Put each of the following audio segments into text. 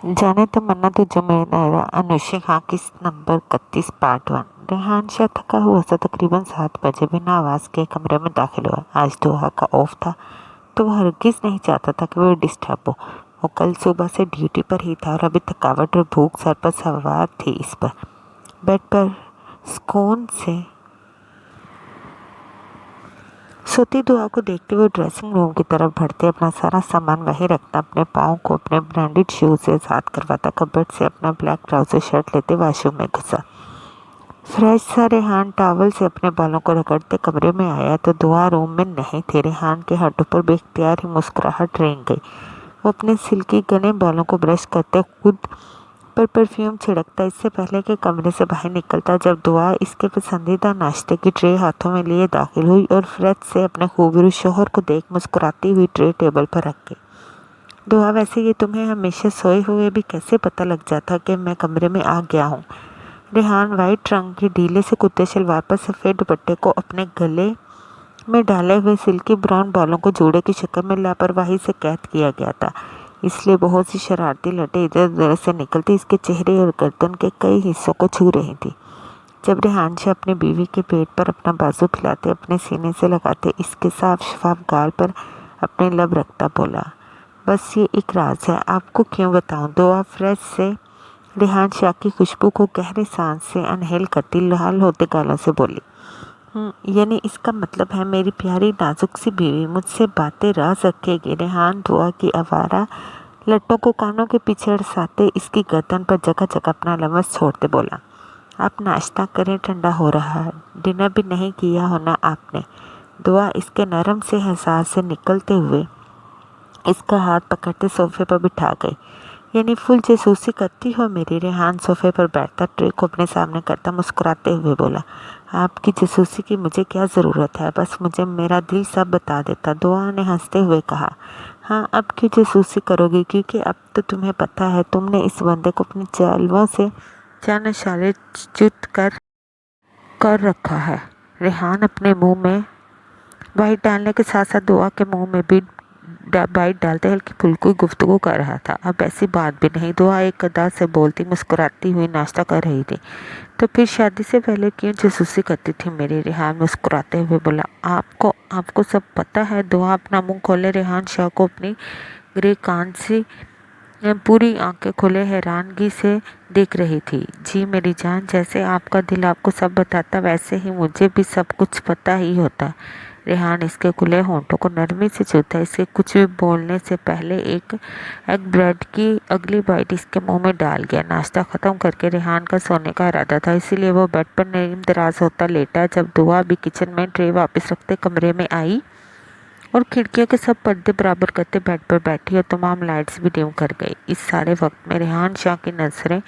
जाने तो मन्ना तुझे मेरा अनुष्का किस नंबर 31 पार्ट 1। रेहान शाह थका हुआ सा तकरीबन 7 बजे बिना आवाज़ के कमरे में दाखिल हुआ। आज दुआ का ऑफ था तो वह हरगिज़ नहीं चाहता था कि वह डिस्टर्ब हो। वो कल सुबह से ड्यूटी पर ही था और अभी थकावट और भूख सर पर सवार थी। इस पर बेड पर सुकून से सोती दुआ को देखते हुए ड्रेसिंग रूम की तरफ बढ़ते, अपना सारा सामान वहीं रखता, अपने पाँव को अपने ब्रांडेड शूज से साथ करवाता, कबर्ड से अपना ब्लैक ट्राउजर शर्ट लेते वाशरूम में घुसा। फ्रेश सा रेहान टॉवल से अपने बालों को रगड़ते कमरे में आया तो दुआ रूम में नहीं थे। रेहान के होठों पर बेख्तियार ही मुस्कुराहट रेंग गई। वो अपने सिल्की घने बालों को ब्रश करते खुद पर परफ्यूम छिड़कता इससे पहले कि कमरे से बाहर निकलता, जब दुआ इसके पसंदीदा नाश्ते की ट्रे हाथों में लिए दाखिल हुई और फ्रिज से अपने खूबसूरत शौहर को देख मुस्कुराती हुई ट्रे टेबल पर रख गई। दुआ, वैसे ये तुम्हें हमेशा सोए हुए भी कैसे पता लग जाता कि मैं कमरे में आ गया हूँ? रेहान वाइट रंग की ढीले से कुर्ते शलवार पर सफ़ेद दुपट्टे को अपने गले में डाले हुए सिल्की ब्राउन बालों को जोड़े की शक्ल में लापरवाही से कैद किया गया था, इसलिए बहुत सी शरारती लटें इधर उधर से निकलती इसके चेहरे और गर्दन के कई हिस्सों को छू रही थी। जब रेहान शाह अपनी बीवी के पेट पर अपना बाजू फैलाते अपने सीने से लगाते इसके साफ शफाफ गाल पर अपने लब रखता बोला, बस ये एक राज है, आपको क्यों बताऊं? दुआ फ्रेश से रेहान शाह की खुशबू को गहरे सांस से अनहेल करती लाल होते गालों से बोली, यानी इसका मतलब है मेरी प्यारी नाजुक सी बीवी मुझसे बातें राज रखेगी। रेहान दुआ की आवारा लट्टों को कानों के पीछे अड़साते इसकी गर्दन पर जगह जगह अपना लमस छोड़ते बोला, आप नाश्ता करें, ठंडा हो रहा है, डिनर भी नहीं किया होना आपने। दुआ इसके नरम से एहसास से निकलते हुए इसका हाथ पकड़ते सोफे पर बिठा गई। यानी फुल जासूसी करती हो मेरी? रेहान सोफे पर बैठता ट्रे को अपने सामने करता मुस्कुराते हुए बोला, आपकी जासूसी की मुझे क्या ज़रूरत है, बस मुझे मेरा दिल सब बता देता। दुआ ने हंसते हुए कहा, हाँ अब क्यों जासूसी करोगी, क्योंकि अब तो तुम्हें पता है तुमने इस बंदे को अपने चालवों से चार नशाले चुत कर रखा है। रेहान अपने मुंह में बाइट डालने के साथ साथ दुआ के मुंह में भी बाइट डालते हल्की फुल्की गुफ्तगू कर रहा था। अब ऐसी बात भी नहीं, दुआ एक अदा से बोलती मुस्कुराती हुई नाश्ता कर रही थी, तो फिर शादी से पहले क्यों जासूसी करती थी मेरी? रेहान मुस्कुराते हुए बोला, आपको आपको सब पता है। दुआ अपना मुंह खोले रेहान शाह को अपनी ग्रे कान से पूरी आंखें खोले हैरानगी से देख रही थी। जी मेरी जान, जैसे आपका दिल आपको सब बताता वैसे ही मुझे भी सब कुछ पता ही होता। रेहान इसके खुले होंठों को नरमी से छूता इसके कुछ भी बोलने से पहले एक एग ब्रेड की अगली बाइट इसके मुंह में डाल गया। नाश्ता ख़त्म करके रेहान का सोने का इरादा था, इसीलिए वो बेड पर नीम दराज होता लेटा। जब दुआ भी किचन में ट्रे वापस रखते कमरे में आई और खिड़कियों के सब पर्दे बराबर करते बेड पर बैठी और तमाम लाइट्स भी डिम कर गई। इस सारे वक्त में रेहान शाह की नज़रें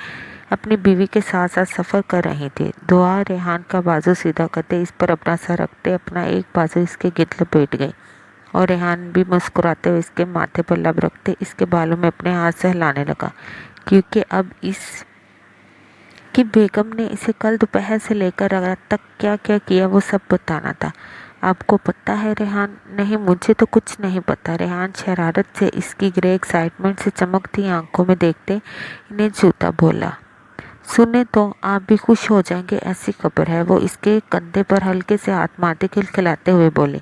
अपनी बीवी के साथ साथ सफ़र कर रही थी। दुआ रेहान का बाजू सीधा करते इस पर अपना सर रखते अपना एक बाजू इसके गिद्ध लपेट गई और रेहान भी मुस्कुराते हुए इसके माथे पर लब रखते इसके बालों में अपने हाथ से हिलाने लगा, क्योंकि अब इस कि बेगम ने इसे कल दोपहर से लेकर रात तक क्या क्या किया वो सब बताना था। आपको पता है रेहान? नहीं, मुझे तो कुछ नहीं पता। रेहान शरारत से इसकी ग्रे एक्साइटमेंट से चमकती आंखों में देखते इन्हें जूता बोला, सुने तो आप भी खुश हो जाएंगे, ऐसी खबर है। वो इसके कंधे पर हल्के से हाथ मारते खिलखिलाते हुए बोले,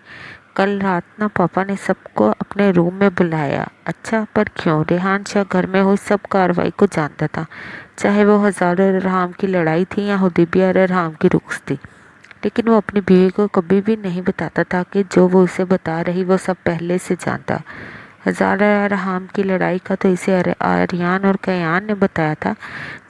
कल रात ना पापा ने सबको अपने रूम में बुलाया। अच्छा, पर क्यों? रेहान शाह घर में हुई सब कार्रवाई को जानता था, चाहे वो हज़ारों अरहाम की लड़ाई थी या हुदैबिया अरहाम की रुख्स थी, लेकिन वो अपनी बीवी को कभी भी नहीं बताता था कि जो वो उसे बता रही वो सब पहले से जानता। हज़ारों अरहाम की लड़ाई का तो इसे आर्यान और कयान ने बताया था,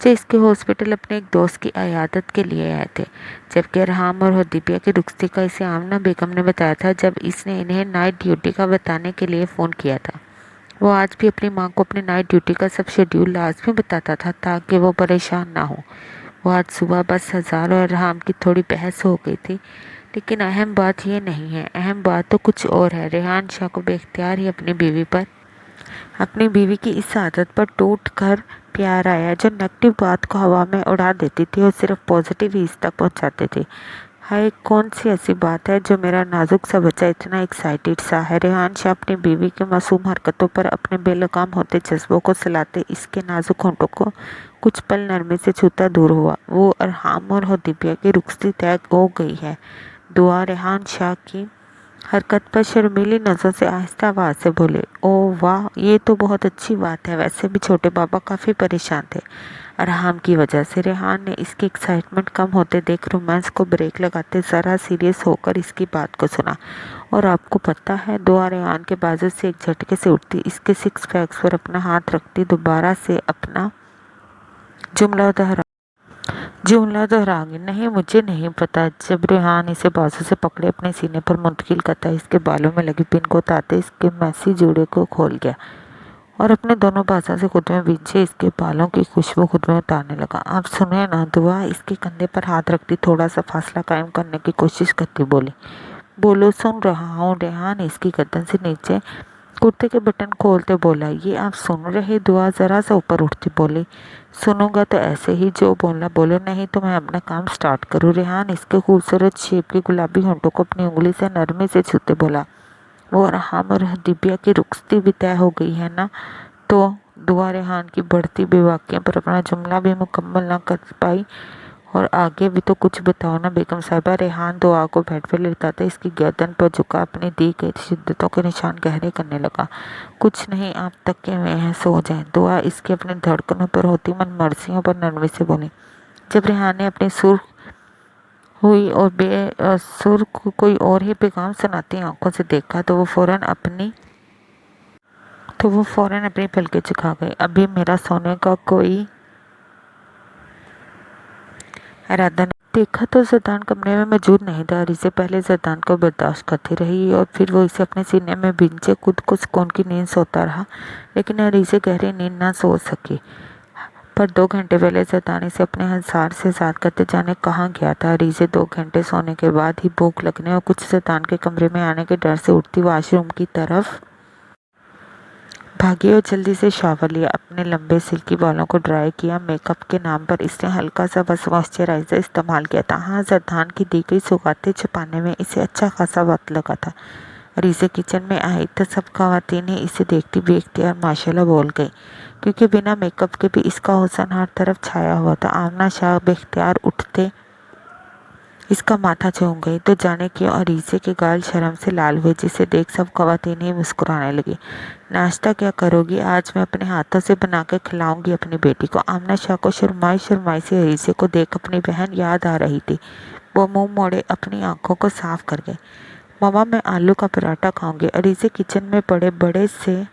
जो इसके हॉस्पिटल अपने एक दोस्त की अयादत के लिए आए थे, जबकि अरहाम और हुदैबिया की रुख्सती का इसे आमना बेगम ने बताया था जब इसने इन्हें नाइट ड्यूटी का बताने के लिए फ़ोन किया था। वो आज भी अपनी माँ को अपनी नाइट ड्यूटी का सब शेड्यूल लाजमी बताता था ताकि वो परेशान ना हो। वो आज सुबह बस हज़ारों अरहाम की थोड़ी बहस हो गई थी, लेकिन अहम बात ये नहीं है, अहम बात तो कुछ और है। रेहान शाह को बेख्तियार ही अपनी बीवी की इस आदत पर टूट कर प्यार आया, जो नेगेटिव बात को हवा में उड़ा देती थी और सिर्फ पॉजिटिव ही इस तक पहुँचाती थी। हाय, कौन सी ऐसी बात है जो मेरा नाजुक सा बच्चा इतना एक्साइटेड सा है? रेहान शाह अपनी बीवी की मासूम हरकतों पर अपने बेलगाम होते जज्बों को सुलाते इसके नाजुक होंठों को कुछ पल नरमी से छूता दूर हुआ। वो अरहाम और दिव्या की रुखसती तय हो गई है। दुआ रेहान शाह की हरकत पर शर्मीली नज़र से आहिस्ता आवाज़ से बोले, ओह वाह, ये तो बहुत अच्छी बात है। वैसे भी छोटे बाबा काफ़ी परेशान थे अरहाम की वजह से। रेहान ने इसकी एक्साइटमेंट कम होते देख रोमांस को ब्रेक लगाते ज़रा सीरियस होकर इसकी बात को सुना। और आपको पता है, दुआ रेहान के बाजू से एक झटके से उठती, इसके सिक्स पैक्स पर अपना हाथ रखती दोबारा से अपना जुमला दोहराऊंगी। नहीं, मुझे नहीं पता। जब रेहान इसे बाजू से पकड़े अपने सीने पर मुंतकिल करता, इसके बालों में लगी पिन को ताते इसके मैसी जूड़े को खोल गया और अपने दोनों बाजों से खुद में बींचे इसके बालों की खुशबू खुद में उतारने लगा। आप सुने ना? दुआ इसके कंधे पर हाथ रखती थोड़ा सा फासला कायम करने की कोशिश करती बोली। बोलो, सुन रहा हूँ। रेहान इसकी गर्दन से नीचे कुर्ते के बटन खोलते बोला। ये आप सुन रहे? दुआ जरा सा ऊपर उठती बोली। सुनूंगा तो ऐसे ही, जो बोलना बोलो, नहीं तो मैं अपना काम स्टार्ट करूँ। रेहान इसके खूबसूरत शेप के गुलाबी होंठों को अपनी उंगली से नरमी से छूते बोला। वो अरहाम और दिव्या की रुखसती भी तय हो गई है ना? तो दुआ रेहान की बढ़ती बेवाकियों पर अपना जुमला भी मुकम्मल ना कर पाई। और आगे भी तो कुछ बताओ ना बेगम साहिबा। रेहान दुआ को बेड पर लेटाते इसकी गर्दन पर झुका अपनी दी गई शिद्दतों के निशान गहरे करने लगा। कुछ नहीं, आप तक हुए हैं, सो जाए। दुआ इसकी अपनी धड़कनों पर होती मन मर्जियों पर नरमी से बोली। जब रेहान ने अपनी सुर हुई और बेसुर कोई और ही पैगाम सुनाती आंखों से देखा तो वो फौरन अपनी पलकें झुका गई। अभी मेरा सोने का कोई इरादा नहीं। देखा तो जरदान कमरे में मौजूद नहीं था। रिजे पहले जरदान को बर्दाश्त करती रही और फिर वो इसे अपने सीने में भिंचे खुद को सुकून की नींद सोता रहा, लेकिन रिजे गहरी नींद ना सो सकी। पर 2 घंटे पहले जरदान इसे अपने हंसार से साथ करते जाने कहाँ गया था। रिजे 2 घंटे सोने के बाद ही भूख लगने और कुछ जरदान के कमरे में आने के डर से उठती वॉशरूम की तरफ भागी और जल्दी से शावर लिया। अपने लंबे सिल्की बालों को ड्राई किया। मेकअप के नाम पर इसने हल्का सा बस मॉइस्चराइजर इस्तेमाल किया था। हाँ, जरदान की दी गई सौगातें छुपाने में इसे अच्छा खासा वक्त लगा था। रिजे किचन में आई तो सब ख़वातीनें इसे देखती बेख्तियार माशाल्लाह बोल गई, क्योंकि बिना मेकअप के भी इसका हुस्न हर तरफ छाया हुआ था। आमना शाह बेख्तियार उठते इसका माथा चूम गई तो जाने क्यों अरीजे के गाल शर्म से लाल हुए, जिसे देख सब ख़वातीन ही मुस्कुराने लगी। नाश्ता क्या करोगी? आज मैं अपने हाथों से बना कर खिलाऊंगी अपनी बेटी को। आमना शाह को शर्माई शर्माई से अरीजे को देख अपनी बहन याद आ रही थी। वो मुंह मोड़े अपनी आंखों को साफ कर गए। मम्मा, मैं आलू का पराठा खाऊंगी। अरीजे किचन में पड़े बड़े से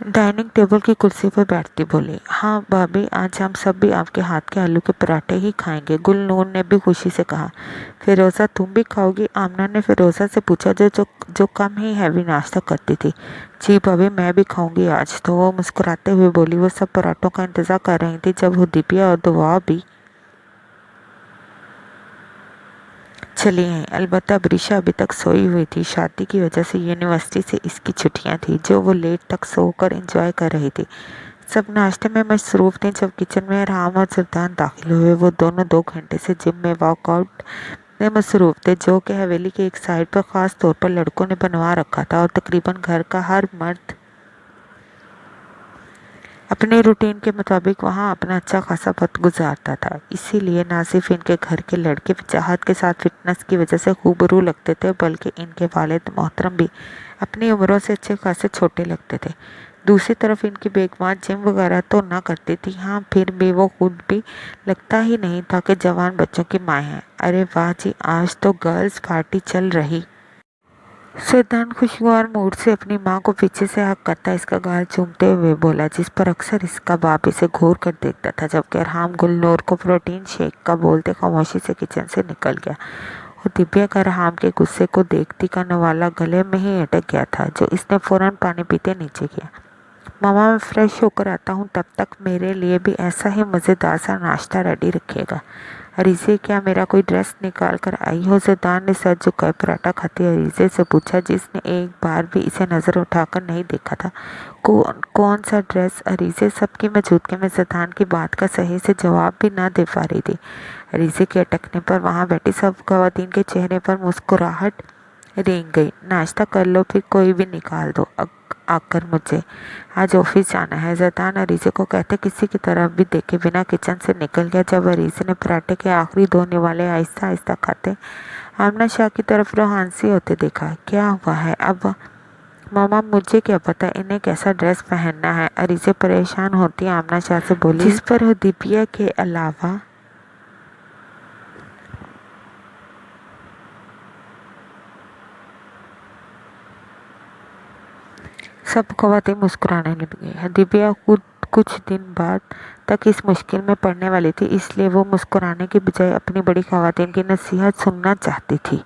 डाइनिंग टेबल की कुर्सी पर बैठती बोली। हाँ भाभी, आज हम सब भी आपके हाथ के आलू के पराठे ही खाएंगे, गुलनूर ने भी खुशी से कहा। फिरोज़ा, तुम भी खाओगी? आमना ने फिरोज़ा से पूछा, जो कम ही हैवी नाश्ता करती थी। जी भाभी, मैं भी खाऊंगी आज तो, वो मुस्कुराते हुए बोली। वो सब पराठों का इंतज़ार कर रही थी जब हुदैबिया और दुआ भी चली आई। अलबत्ता ब्रिशा अभी तक सोई हुई थी। शादी की वजह से यूनिवर्सिटी से इसकी छुट्टियां थी, जो वो लेट तक सोकर एंजॉय कर रही थी। सब नाश्ते में मसरूफ़ थे। जब किचन में राम और जरदान दाखिल हुए, वो दोनों 2 घंटे से जिम में वर्कआउट में मसरूफ़ थे, जो कि हवेली के एक साइड पर ख़ास तौर पर लड़कों ने बनवा रखा था और तकरीबन घर का हर मर्द अपने रूटीन के मुताबिक वहाँ अपना अच्छा खासा वक्त गुजारता था। इसीलिए ना सिर्फ इनके घर के लड़के चाहत के साथ फिटनेस की वजह से खूबरू लगते थे, बल्कि इनके वालिद मोहतरम भी अपनी उम्रों से अच्छे खासे छोटे लगते थे। दूसरी तरफ इनकी बेगमात जिम वगैरह तो ना करती थी, हाँ फिर भी वो खुद भी लगता ही नहीं था कि जवान बच्चों की माँ हैं। अरे वाह जी, आज तो गर्ल्स पार्टी चल रही। सिद्धांत खुशगवार मूड से अपनी माँ को पीछे से हक करता इसका गाल चूमते हुए बोला, जिस पर अक्सर इसका बाप इसे घूर कर देखता था। जबकि अरहाम गुलनूर को प्रोटीन शेक का बोलते खामोशी से किचन से निकल गया और दिव्या का अरहाम के गुस्से को देखती का नवाला गले में ही अटक गया था, जो इसने फौरन पानी पीते नीचे किया। मामा मैं फ्रेश होकर आता हूँ, तब तक मेरे लिए भी ऐसा ही मज़ेदार सा नाश्ता रेडी रखिएगा। अरीज़े क्या मेरा कोई ड्रेस निकाल कर आई हो? ज़ैदान ने सर झुकाए पराठा खाते अरीज़े से पूछा, जिसने एक बार भी इसे नज़र उठाकर नहीं देखा था। कौन सा ड्रेस? अरीज़े सबकी मौजूदगी में ज़ैदान की बात का सही से जवाब भी ना दे पा रही थी। अरीज़े के अटकने पर वहाँ बैठी सब ख़वातीन के चेहरे पर मुस्कुराहट रेंग गई। नाश्ता कर लो, फिर कोई भी निकाल दो आकर, मुझे आज ऑफिस जाना है। ज़ैदान अरीज़े को कहते किसी की तरफ भी देखे बिना किचन से निकल गया। जब अरीज़े ने पराठे के आखिरी 2 निवाले आहिस्ता आहिस्ता खाते आमना शाह की तरफ रोहानसी होते देखा। क्या हुआ है अब? मामा मुझे क्या पता इन्हें कैसा ड्रेस पहनना है, अरीज़े परेशान होती आमना शाह से बोली, जिस पर हुदैबिया के अलावा सब ख़वातीन मुस्कुराने लगी। हुदैबिया खुद कुछ दिन बाद तक इस मुश्किल में पड़ने वाली थी, इसलिए वो मुस्कुराने की बजाय अपनी बड़ी ख़वातीन की नसीहत सुनना चाहती थी।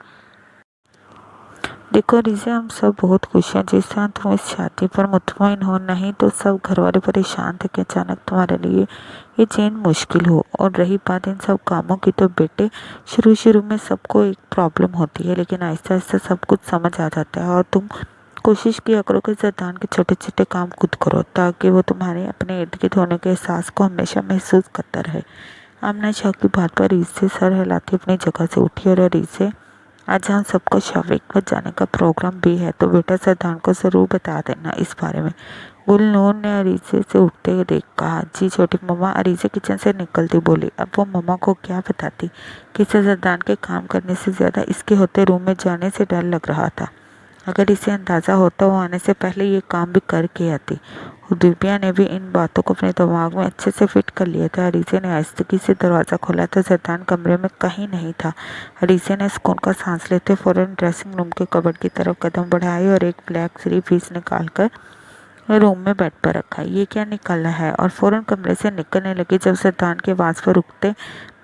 देखो रिज़ा, हम सब बहुत खुश हैं जिस तरह तुम इस शादी पर मुतमईन हो, नहीं तो सब घरवाले परेशान थे कि अचानक तुम्हारे लिए ये चेंज मुश्किल हो। और रही बात इन सब कामों की, तो बेटे शुरू में सबको एक प्रॉब्लम होती है, लेकिन आहिस्ता आहिस्ता सब कुछ समझ आ जाता है। और तुम कोशिश किया करो कि ज़ैदान के छोटे छोटे काम खुद करो, ताकि वो तुम्हारे अपने इर्द गिर्द होने के एहसास को हमेशा महसूस करता रहे। आमना शाह की बात पर रीज़े सर हिलाती अपनी जगह से उठी और रीज़े, आज हम सबको शाविक पर जाने का प्रोग्राम भी है, तो बेटा ज़ैदान को ज़रूर बता देना इस बारे में। गुलनूर ने अरीज़े से उठते हुए देख कहा, जी छोटी मम्मा। अरीज़े किचन से निकलती बोली। अब वो मम्मा को क्या बताती कि इसे ज़ैदान के काम करने से ज़्यादा इसके होते रूम में जाने से डर लग रहा था। अगर इसे अंदाज़ा होता वो आने से पहले ये काम भी करके आती। हुदैबिया ने भी इन बातों को अपने दिमाग में अच्छे से फिट कर लिया था। अरीज़े ने आहिस्तगी से दरवाज़ा खोला तो ज़ैदान कमरे में कहीं नहीं था। अरीज़े ने सुकून का सांस लेते फ़ौरन ड्रेसिंग रूम के कबर्ड की तरफ कदम बढ़ाए और एक ब्लैक 3 पीस निकाल कर रूम में बेड पर रखा। ये क्या निकाला है? और फ़ौरन कमरे से निकलने लगी। जब ज़ैदान के आवाज़ पर रुकते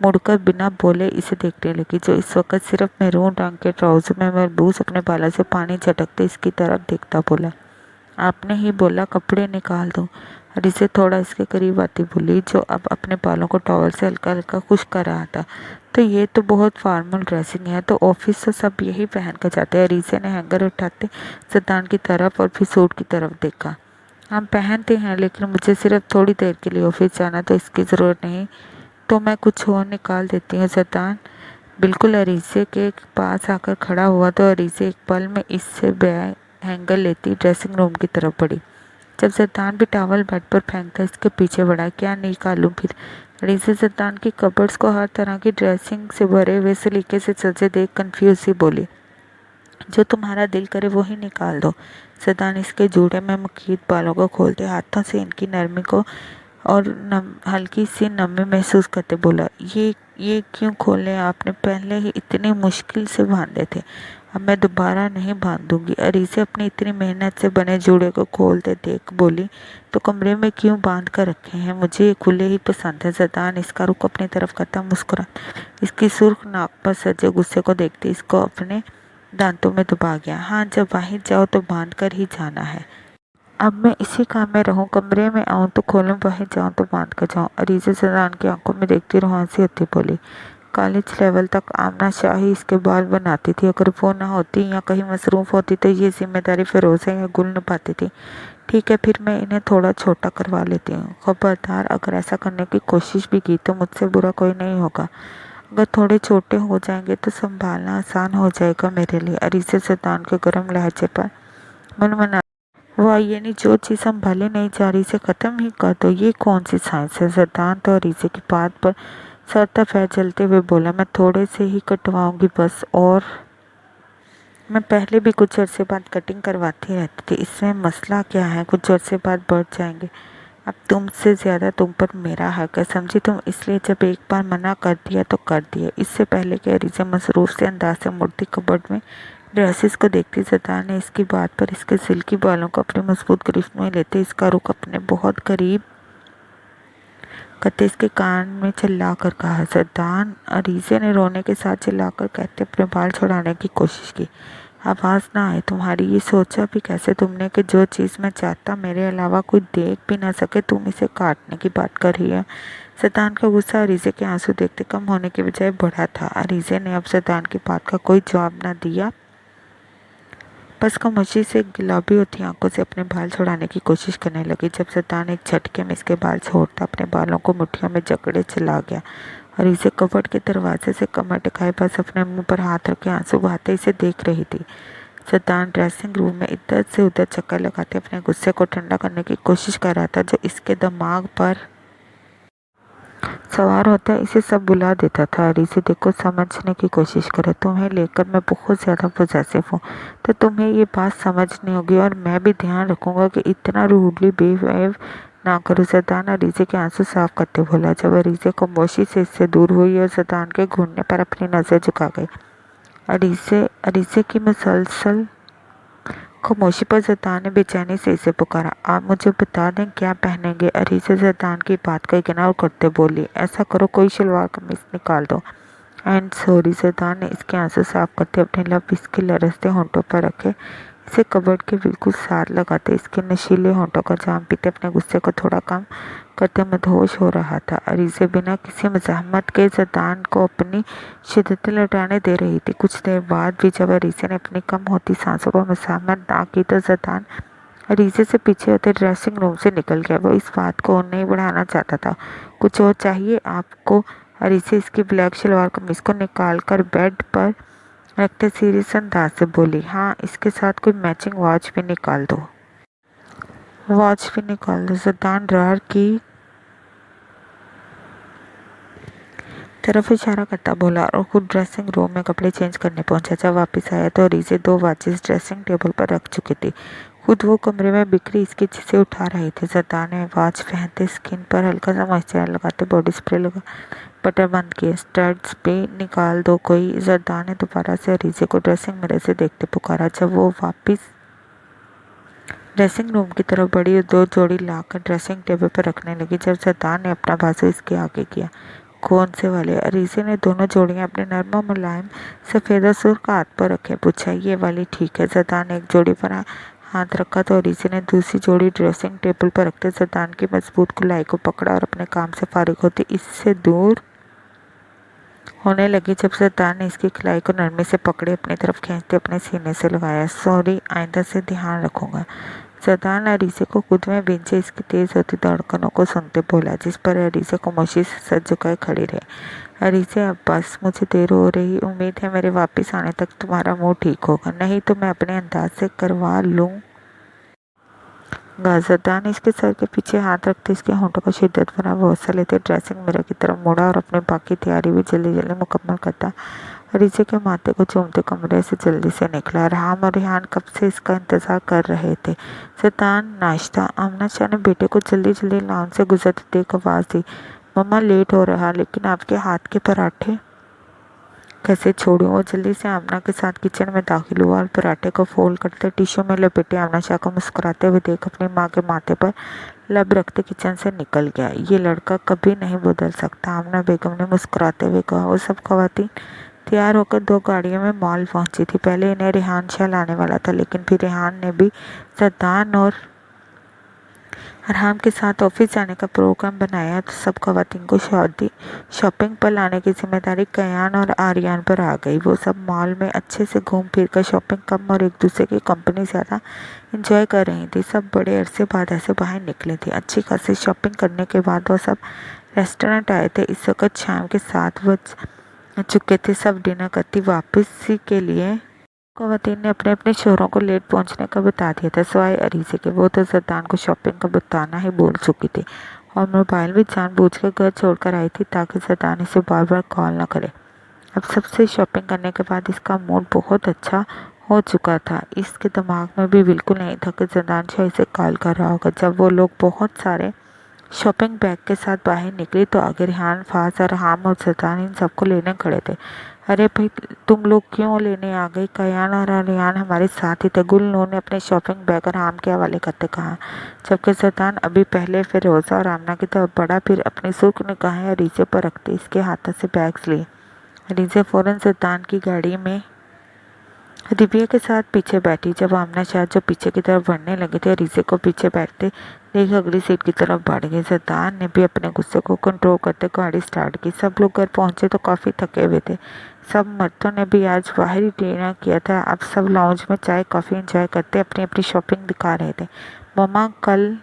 मुड़कर बिना बोले इसे देखने लगी, जो इस वक्त सिर्फ मैरून रंग के ट्राउज़र में मलबूस अपने बालों से पानी झटकते इसकी तरफ देखता बोला, आपने ही बोला कपड़े निकाल दो। अरीज़े थोड़ा इसके करीब आती बोली, जो अब अपने बालों को टॉवल से हल्का हल्का खुश कर रहा था। तो ये तो बहुत फॉर्मल ड्रेसिंग है, तो ऑफिस से सब यही पहन कर जाते हैं। अरीज़े ने हैंगर उठाते ज़ैदान की तरफ और फिर सूट की तरफ देखा। हम पहनते हैं, लेकिन मुझे सिर्फ थोड़ी देर के लिए ऑफिस जाना, तो इसकी ज़रूरत नहीं, तो मैं कुछ और निकाल देती हूँ। ज़ैदान बिल्कुल अरीज़े के पास आकर खड़ा हुआ, तो अरीज़े एक पल में इससे बैग हैंगर लेती ड्रेसिंग रूम की तरफ बढ़ी। जब ज़ैदान भी टॉवल बेड पर फेंकता इसके पीछे बढ़ा। क्या निकालूं फिर? अरीज़े ज़ैदान की कबर्ड्स को हर तरह की ड्रेसिंग से भरे हुए सलीके से सजे देख कंफ्यूज सी बोली, जो तुम्हारा दिल करे वो ही निकाल दो। ज़ैदान इसके जूड़े में मुकीद बालों को खोलते हाथों से इनकी नरमी को और हल्की सी नमी महसूस करते बोला, ये क्यों खोले? आपने पहले ही इतनी मुश्किल से बांधे थे, अब मैं दोबारा नहीं बांधूंगी। अरीज़े अपनी इतनी मेहनत से बने जूड़े को खोलते देख बोली, तो कमरे में क्यों बांध कर रखे हैं? मुझे ये खुले ही पसंद है। ज़ैदान इसका रुख अपनी तरफ करता मुस्कुरा इसकी सुर्ख नाक पर सजे गुस्से को देखते इसको अपने दांतों में दबा गया। हाँ, जब बाहर जाओ तो बांध कर ही जाना है। अब मैं इसी काम में रहूं, कमरे में आऊं तो खोलूं, बाहर जाऊं तो बांध कर जाऊं। अरीज़े ज़ैदान की आंखों में देखती रोहानसी होती बोली, कॉलेज लेवल तक आमना शाह ही इसके बाल बनाती थी। अगर वो ना होती या कहीं मसरूफ़ होती तो ये जिम्मेदारी फ़िरोज़ा या गुल निभाती थी। ठीक है, फिर मैं इन्हें थोड़ा छोटा करवा लेती हूँ। खबरदार, अगर ऐसा करने की कोशिश भी की तो मुझसे बुरा कोई नहीं होगा। अगर थोड़े छोटे हो जाएंगे तो संभालना आसान हो जाएगा मेरे लिए। अरीज़े ज़ैदान के गर्म लहजे पर मनमना, वाह, यानी जो चीज़ संभाली नहीं जा रही से ख़त्म ही कर दो, ये कौन सी साइंस है? ज़ैदान तो अरीज़े की बात पर सरता पैर चलते हुए बोला, मैं थोड़े से ही कटवाऊंगी बस, और मैं पहले भी कुछ अर्से बाद कटिंग करवाती रहती थी, इसमें मसला क्या है? कुछ अर्से बाद बढ़ जाएंगे। अब तुमसे ज़्यादा तुम पर मेरा हक है, समझी तुम? इसलिए जब एक बार मना कर दिया तो कर दिया। इससे पहले कि अरीज़ा मसरूफ़ से अंदाज से मुड़ती कबर्ड में ड्रेसेस को देखती, ज़ैदान ने इसकी बात पर इसके सिल्की बालों को अपनी मजबूत गिरफ्त में लेते इसका रुख अपने बहुत करीब करते इसके कान में चिल्ला कर कहा, ज़ैदान। अरीज़े ने रोने के साथ चिल्लाकर कहते अपने बाल छुड़ाने की कोशिश की। आवाज़ ना आए तुम्हारी। ये सोचा भी कैसे तुमने कि जो चीज़ मैं चाहता मेरे अलावा कोई देख भी ना सके तुम इसे काटने की बात कर रही है। सदान का गुस्सा अरीज़े के आंसू देखते कम होने के बजाय बढ़ा था। अरीज़े ने अब सदान की बात का कोई जवाब ना दिया, बस खामोशी से गुलाबी होती आंखों से अपने बाल छुड़ाने की कोशिश करने लगी। जब सदान एक झटके में इसके बाल छोड़ता अपने बालों को मुट्ठियों में जकड़े चला गया। अरीज़े कबर्ड के दरवाजे से कमर टिकाए बस अपने मुंह पर हाथ रखे आंसू बहाते इसे देख रही थी। सदान ड्रेसिंग रूम में इधर से उधर चक्कर लगाते अपने गुस्से को ठंडा करने की कोशिश कर रहा था जो इसके दिमाग पर सवार होता इसे सब बुला देता था। अरीज़े देखो समझने की कोशिश करे, तुम्हें लेकर मैं बहुत ज़्यादा पॉसेसिव हूँ तो तुम्हें ये बात समझनी होगी और मैं भी ध्यान रखूँगा कि इतना रूडली बिहेव ना करो। सदान अरीज़े के आंसू साफ करते बोला। जब अरीज़े खामोशी से इससे दूर हुई और सदान के घूरने पर अपनी नज़र झुका गई। अरीज़े की मुसलसल खामोशी पर सदान ने बेचैनी से इसे पुकारा। आप मुझे बता दें क्या पहनेंगे? अरीज़े सदान की बात का इग्नोर करते बोली। ऐसा करो कोई शलवार कमीज निकाल दो। And sorry. सदान ने इसके आंसू साफ करते अपने लब इसके लरसते होंठों पर रखे इसे कबर्ड के बिल्कुल साथ लगाते इसके नशीले होंठों का जाम पीते अपने गुस्से को थोड़ा कम करते मदहोश हो रहा था। अरीज़े बिना किसी मज़ाहमत के सदान को अपनी शिद्दतें लौटाने दे रही थी। कुछ देर बाद भी जब अरीज़े ने अपनी कम होती सांसों पर मज़ाहमत ना की तो सदान अरीज़े से पीछे होते ड्रेसिंग रूम से निकल गया। वो इस बात को नहीं बढ़ाना चाहता था। कुछ और चाहिए आपको? अरीज़े इसकी ब्लैक शलवार कमीज़ को निकाल कर बेड पर रखते सीरियस अंदाज से बोली। हाँ, इसके साथ कोई मैचिंग वॉच भी निकाल दो। सदान ड्रॉअर की तरफ इशारा करता बोला और खुद ड्रेसिंग रूम में कपड़े चेंज करने पहुंचा। जब वापस आया तो अरीज़े 2 वॉचेस ड्रेसिंग टेबल पर रख चुकी थी। खुद वो कमरे में बिखरी इसकी चीज़ें उठा रही थी। सदान ने वॉच पहनते स्किन पर हल्का सा मॉइस्चराइजर लगाते बॉडी स्प्रे लगा बटन बंद किए। स्टड्स भी निकाल दो कोई। सदान ने दोबारा से अरीज़े को ड्रेसिंग मिरर से देखते पुकारा। जब वो वापस ड्रेसिंग रूम की तरफ बढ़ी 2 जोड़ी लाकर ड्रेसिंग टेबल पर रखने लगी। जब सदान ने अपना बाजू इसके आगे किया। कौन से वाले? अरीज़े ने दोनों जोड़ियां अपने नर्म और मुलायम सफ़ेद और सुर्ख हाथ पर रखे पूछा। ये वाली ठीक है। सदान ने एक जोड़ी पर हाथ रखा तो अरीज़े ने दूसरी जोड़ी ड्रेसिंग टेबल पर रखते सदान की मजबूत कुलाई को पकड़ा और अपने काम से फारिग होती इससे दूर होने लगी। जब सदान ने इसकी कलाई को नरमी से पकड़े अपनी तरफ खींचते अपने सीने से लगाया। सॉरी, आइंदा से ध्यान रखूँगा। सदान अरीज़े को खुद में बिंचे इसकी तेज़ होती धड़कनों को सुनते बोला, जिस पर अरीज़े खामोशी से सर झुकाए खड़ी रही। अरीज़े अब बस, मुझे देर हो रही। उम्मीद है मेरे वापस आने तक तुम्हारा मुँह ठीक होगा, नहीं तो मैं अपने अंदाज से करवा लूँगा। सदान ने इसके सर के पीछे हाथ रखते इसके होंठों का शिद्दत भरा भरोसा लेते ड्रेसिंग मिरर की तरफ मुड़ा और अपनी बाकी तैयारी भी जल्दी जल्दी मुकम्मल करता अरीज़े के माथे को चूमते कमरे से जल्दी से निकला। राम और रेहान कब से इसका इंतज़ार कर रहे थे। सदान नाश्ता। आमना शाह ने बेटे को जल्दी जल्दी लाउंज से गुजरते देख आवाज़ दी। मम्मा लेट हो रहा, लेकिन आपके हाथ के पराठे कैसे छोड़ूं? वो जल्दी से आमना के साथ किचन में दाखिल हुआ और पराठे को फोल्ड करते टिश्यू में लपेटे आमना शाह को मुस्कुराते हुए देख अपनी माँ के माथे पर लब रखते किचन से निकल गया। ये लड़का कभी नहीं बदल सकता, आमना बेगम ने मुस्कुराते हुए कहा। वो सब खवातीन तैयार होकर 2 गाड़ियों में मॉल पहुंची थी। पहले इन्हें रेहान शाह लाने वाला था, लेकिन फिर रेहान ने भी सदान और अरहाम के साथ ऑफिस जाने का प्रोग्राम बनाया तो सब खवातीन को शॉपिंग पर लाने की जिम्मेदारी कयान और आर्यन पर आ गई। वो सब मॉल में अच्छे से घूम फिर कर शॉपिंग कम और एक दूसरे की कंपनी ज़्यादा एंजॉय कर रही थी। सब बड़े अरसे बाद ऐसे बाहर निकले थे। अच्छी खासी शॉपिंग करने के बाद वो सब रेस्टोरेंट आए थे। इस वक्त शाम के 7 बज चुके थे। सब डिनर करती वापसी के लिए खवातीन ने अपने अपने शोहरों को लेट पहुंचने का बता दिया था, सिवाय अरीज़े के। वो तो सदान को शॉपिंग का बताना ही भूल चुकी थी और मोबाइल भी जानबूझकर घर छोड़कर आई थी ताकि सदान इसे बार बार कॉल न करे। अब सबसे शॉपिंग करने के बाद इसका मूड बहुत अच्छा हो चुका था। इसके दिमाग में भी बिल्कुल नहीं था कि सदान शाह इसे कॉल कर रहा होगा। जब वो लोग बहुत सारे शॉपिंग बैग के साथ बाहर निकली तो आगे रेहान, फाज, अरहाम और सदान इन सबको लेने खड़े थे। अरे भाई, तुम लोग क्यों लेने आ गई? कयान और रेहान हमारे साथ ही थे, गुलनूर ने अपने शॉपिंग बैग अरहाम के हवाले करते कहा। जबकि सदान अभी पहले फिरोज़ा और आमना की तरफ बढ़ा, फिर अपनी सुर्ख निगाहें अरीज़े पर रखते इसके हाथों से बैग्स लिए। अरीज़े फ़ौरन सदान की गाड़ी में दिव्या के साथ पीछे बैठी। जब आमना शाह जो पीछे की तरफ बढ़ने लगे थे, रिजे को पीछे बैठते देख अगली सीट की तरफ बढ़ गए। जरदान ने भी अपने गुस्से को कंट्रोल करते गाड़ी स्टार्ट की। सब लोग घर पहुंचे तो काफ़ी थके हुए थे। सब मर्दों ने भी आज बाहर ही डिनर किया था। अब सब लाउंज में चाय कॉफ़ी एंजॉय करते अपनी अपनी शॉपिंग दिखा रहे थे। मम्मा कल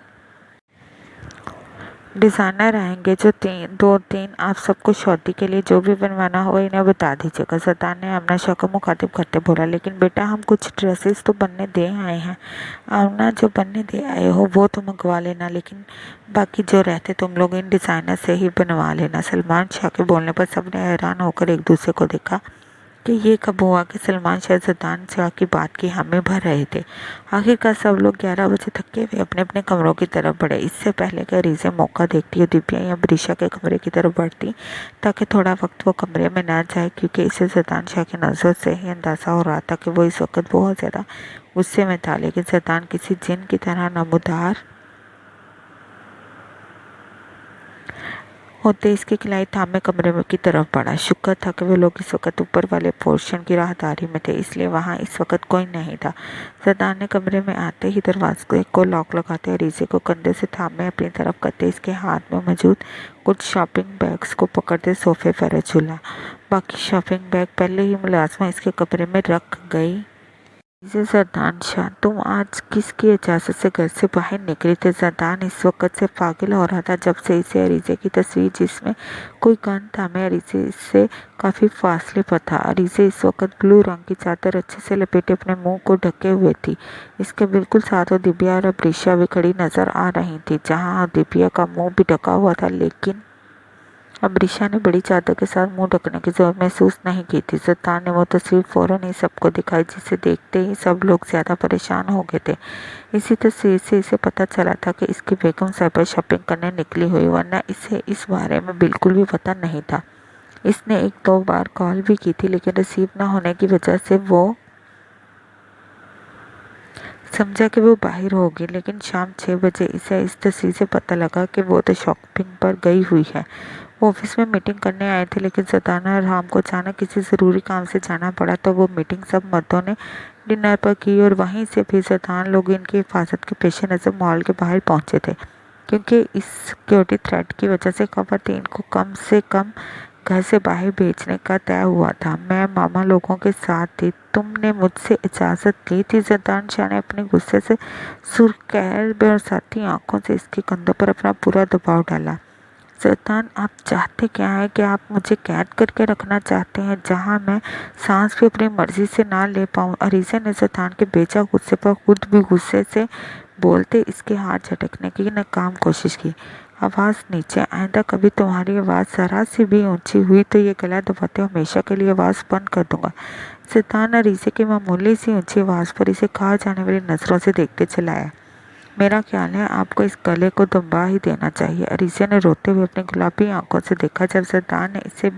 डिज़ाइनर आएंगे जो 2-3 आप सबको शादी के लिए जो भी बनवाना हो इन्हें बता दीजिएगा। जरदान ने आमना शाह को मुखातिब करते बोला, लेकिन बेटा हम कुछ ड्रेसेस तो बनने दे आए हैं। आमना जो बनने दे आए हो वो तो मंगवा लेना, लेकिन बाकी जो रहते तुम लोग इन डिज़ाइनर से ही बनवा लेना। सलमान शाह के बोलने पर सबने हैरान होकर एक दूसरे को देखा कि ये कब हुआ कि सलमान शाह जरदान शाह की बात की हामी भर रहे थे। आखिरकार सब लोग 11 बजे थके हुए अपने अपने कमरों की तरफ बढ़े। इससे पहले कि रीज़े मौका देखती हो दिव्या या ब्रिशा के कमरे की तरफ बढ़ती ताकि थोड़ा वक्त वो कमरे में ना जाए, क्योंकि इसे जरदान शाह की नज़र से ही अंदाज़ा हो रहा था कि वो इस वक्त बहुत ज़्यादा गुस्से में था। लेकिन जरदान किसी जिन की तरह नमूदार होते इसकी खिलाई थामे कमरे में की तरफ बढ़ा। शुक्र था कि वे लोग इस वक्त ऊपर वाले पोर्शन की राहदारी में थे, इसलिए वहाँ इस वक्त कोई नहीं था। जरदान ने कमरे में आते ही दरवाजे को लॉक लगाते और रीजे को कंधे से थामे अपनी तरफ करते इसके हाथ में मौजूद कुछ शॉपिंग बैग्स को पकड़ते सोफे पर झूला। बाकी शॉपिंग बैग पहले ही मुलाजमा इसके कमरे में रख गई। जरदान शाह, तुम आज किसकी इजाज़त से घर से बाहर निकली थे? जरदान इस वक्त से पागल हो रहा था जब से इसे अरीजे की तस्वीर जिसमें कोई गन था मैं अरीजे से काफ़ी फासले पर था। अरीजे इस वक्त ब्लू रंग की चादर अच्छे से लपेटे अपने मुंह को ढके हुए थी। इसके बिल्कुल साथ वो दिव्या और अब्रिशा भी खड़ी नजर आ रही थी, जहाँ दिव्या का मुँह भी ढका हुआ था, लेकिन अब्रिशा ने बड़ी चादर के साथ मुंह ढकने की जरूरत महसूस नहीं की थी। जरदान ने वो तस्वीर फौरन ही सबको दिखाई, जिसे देखते ही सब लोग ज़्यादा परेशान हो गए थे। इसी तस्वीर से इसे पता चला था कि इसकी बेगम साहिबा शॉपिंग करने निकली हुई, वरना इसे इस बारे में बिल्कुल भी पता नहीं था। इसने 1-2 बार कॉल भी की थी, लेकिन रिसीव न होने की वजह से वो समझा कि वो बाहर होगी। लेकिन शाम 6 बजे इसे इस तस्वीर से पता लगा कि वो तो शॉपिंग पर गई हुई है। वो ऑफिस में मीटिंग करने आए थे, लेकिन जरदान और राम को अचानक किसी ज़रूरी काम से जाना पड़ा, तो वो मीटिंग सब मर्दों ने डिनर पर की और वहीं से भी जरदान लोग इनकी हिफाजत के पेश नज़र मॉल के बाहर पहुंचे थे, क्योंकि इस सिक्योरिटी थ्रेट की वजह से खवातीन को कम से कम घर से बाहर भेजने का तय हुआ था। मैं मामा लोगों के साथ थी, तुमने मुझसे इजाज़त ली थी? जरदान शाह ने अपने गुस्से से सुर्खैल बरसाती आंखों से इसके कंधों पर अपना पूरा दबाव डाला। जरदान, आप चाहते क्या है? कि आप मुझे कैद करके रखना चाहते हैं जहां मैं सांस भी अपनी मर्जी से ना ले पाऊं? अरीज़ा ने जरदान के बेजा गुस्से पर खुद भी गुस्से से बोलते इसके हाथ झटकने की नाकाम कोशिश की। आवाज़ नीचे, आइंदा कभी तुम्हारी आवाज़ ज़रा सी भी ऊंची हुई तो ये गला दबाते हमेशा के लिए आवाज़ बंद कर दूंगा। जरदान अरीज़ा की मामूली सी ऊंची आवाज़ पर इसे कहा जाने वाली नज़रों से देखते चलाया। मेरा ख्याल है आपको इस गले को दबा ही देना चाहिए। अरीज़ा ने रोते हुए अपनी गुलाबी आंखों से देखा। जब जरदान ने इसे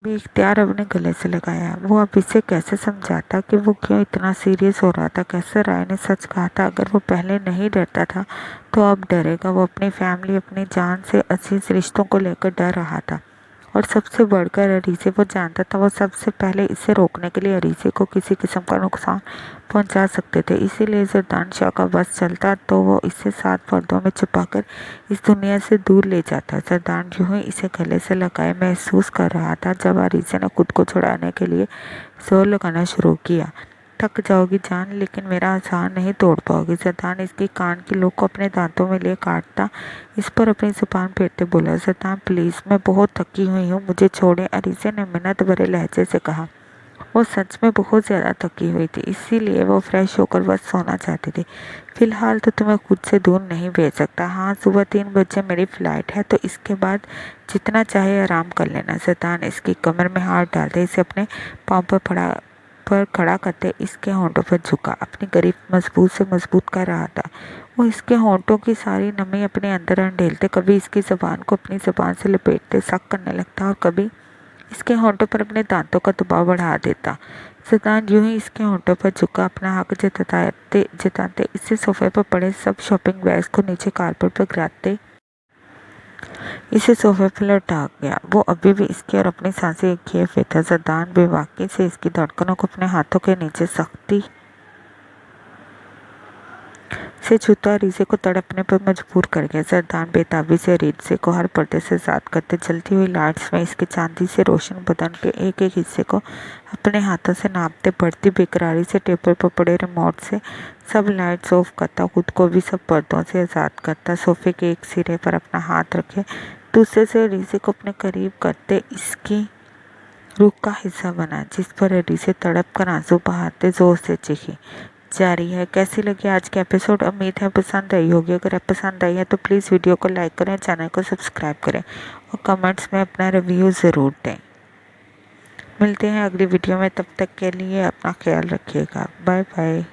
बेइख्तियार अपने गले से लगाया, वो अब इसे कैसे समझाता कि वो क्यों इतना सीरियस हो रहा था। कैसे राय ने सच कहा था, अगर वो पहले नहीं डरता था तो अब डरेगा। वो अपनी फैमिली, अपनी जान से अजीज रिश्तों को लेकर डर रहा था, और सबसे बढ़कर अरीज़े वो जानता था वो सबसे पहले इसे रोकने के लिए अरीज़े को किसी किस्म का नुकसान पहुंचा सकते थे। इसीलिए जरदान शाह का बस चलता तो वो इसे 7 पर्दों में छुपाकर इस दुनिया से दूर ले जाता। जरदान यूं ही इसे गले से लगाए महसूस कर रहा था जब अरीज़े ने खुद को छुड़ाने के लिए जोर लगाना शुरू किया। थक जाओगी जान, लेकिन मेरा आसान नहीं तोड़ पाओगी। जरदान इसकी कान की लूक को अपने दांतों में ले काटता इस पर अपनी जुबान फेरते बोला, जरदान प्लीज़, मैं बहुत थकी हुई हूँ, मुझे छोड़ें। अरीज़ा ने मिन्नत भरे लहजे से कहा। वो सच में बहुत ज़्यादा थकी हुई थी, इसीलिए वो फ्रेश होकर बस सोना चाहती थी। फ़िलहाल तो तुम्हें खुद से दूर नहीं भेज सकता। हाँ, सुबह 3 बजे मेरी फ़्लाइट है, तो इसके बाद जितना चाहे आराम कर लेना। जरदान इसकी कमर में हाथ डालते इसे अपने पाँव पर खड़ा करते इसके होंठों पर झुका, अपनी गिरफ्त मजबूत से मजबूत कर रहा था। वो इसके होंठों की सारी नमी अपने अंदर अंडेलते, कभी इसकी ज़बान को अपनी ज़बान से लपेटते सख्त करने लगता और कभी इसके होंठों पर अपने दांतों का दबाव बढ़ा देता। जरदान यूं ही इसके होंठों पर झुका अपना हक जताते इसे सोफे पर पड़े सब शॉपिंग बैग्स को नीचे कारपेट पर गिराते इसे सोफे पर लौटा गया। वो अभी भी इसकी और अपनी सांसें किए हुए था। जरदान बेबाकी से इसकी धड़कनों को अपने हाथों के नीचे सख्ती से छूता और रीसे को तड़पने पर मजबूर कर गया। जरदान बेताबी से रीसे को हर पर्दे से साथ करते जलती हुई लाइट्स में इसके चांदी से रोशन बदन के एक एक हिस्से को अपने हाथों से नापते बढ़ती बेकरारी से टेबल पर पड़े रिमोट से सब लाइट्स ऑफ करता, खुद को भी सब पर्दों से आज़ाद करता। सोफे के एक सिरे पर अपना हाथ रखे दूसरे से रीसे को अपने करीब करते इसकी रूह का हिस्सा बना, जिस पर रीसे तड़प कर आंसू बहाते जोर से चीखी जारी है। कैसी लगी आज की एपिसोड? उम्मीद है पसंद आई होगी। अगर आप पसंद आई है तो प्लीज़ वीडियो को लाइक करें, चैनल को सब्सक्राइब करें और कमेंट्स में अपना रिव्यू ज़रूर दें। मिलते हैं अगली वीडियो में, तब तक के लिए अपना ख्याल रखिएगा। Bye bye.